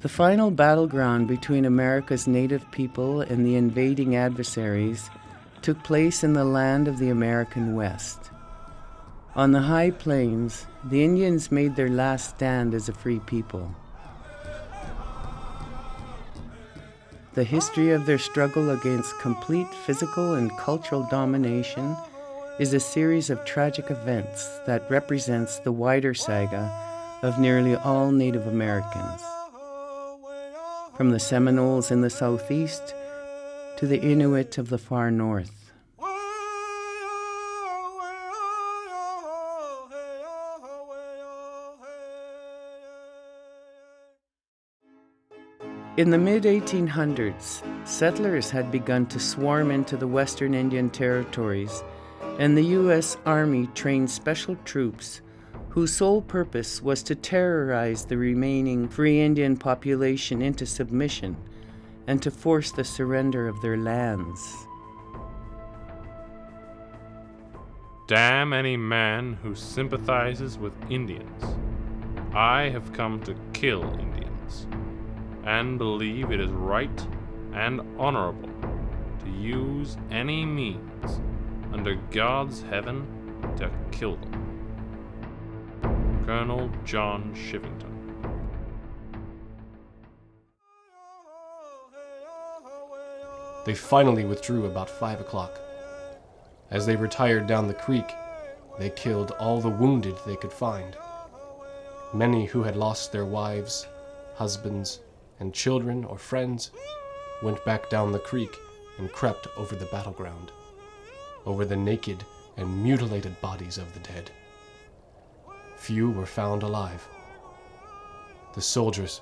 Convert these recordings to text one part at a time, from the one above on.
The final battleground between America's native people and the invading adversaries took place in the land of the American West. On the high plains, the Indians made their last stand as a free people. The history of their struggle against complete physical and cultural domination is a series of tragic events that represents the wider saga of nearly all Native Americans. From the Seminoles in the southeast to the Inuit of the far north. In the mid-1800s, settlers had begun to swarm into the Western Indian territories, and the U.S. Army trained special troops whose sole purpose was to terrorize the remaining Cree Indian population into submission and to force the surrender of their lands. Damn any man who sympathizes with Indians. I have come to kill Indians, and believe it is right and honorable to use any means under God's heaven to kill them. Colonel John Shivington. They finally withdrew about 5 o'clock. As they retired down the creek, they killed all the wounded they could find. Many who had lost their wives, husbands, and children or friends went back down the creek and crept over the battleground, over the naked and mutilated bodies of the dead. Few were found alive. The soldiers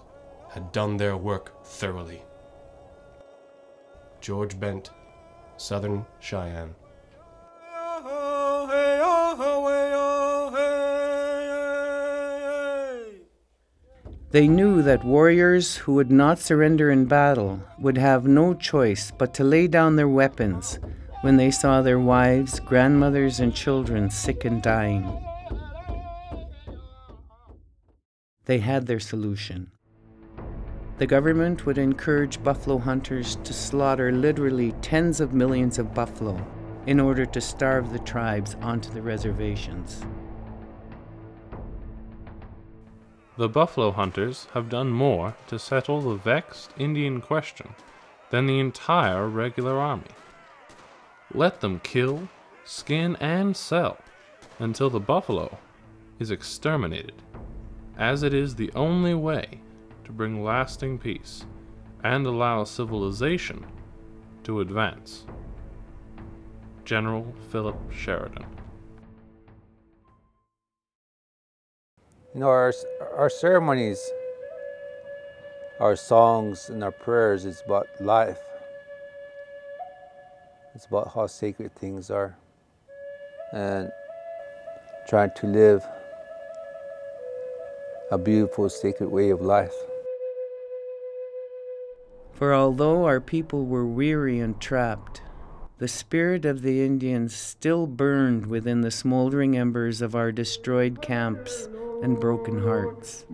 had done their work thoroughly. George Bent, Southern Cheyenne. They knew that warriors who would not surrender in battle would have no choice but to lay down their weapons when they saw their wives, grandmothers, and children sick and dying. They had their solution. The government would encourage buffalo hunters to slaughter literally tens of millions of buffalo in order to starve the tribes onto the reservations. The buffalo hunters have done more to settle the vexed Indian question than the entire regular army. Let them kill, skin, and sell until the buffalo is exterminated, as it is the only way to bring lasting peace and allow civilization to advance. General Philip Sheridan. You know, our ceremonies, our songs, and our prayers is about life. It's about how sacred things are and trying to live a beautiful, sacred way of life. For although our people were weary and trapped, the spirit of the Indians still burned within the smoldering embers of our destroyed camps and broken hearts.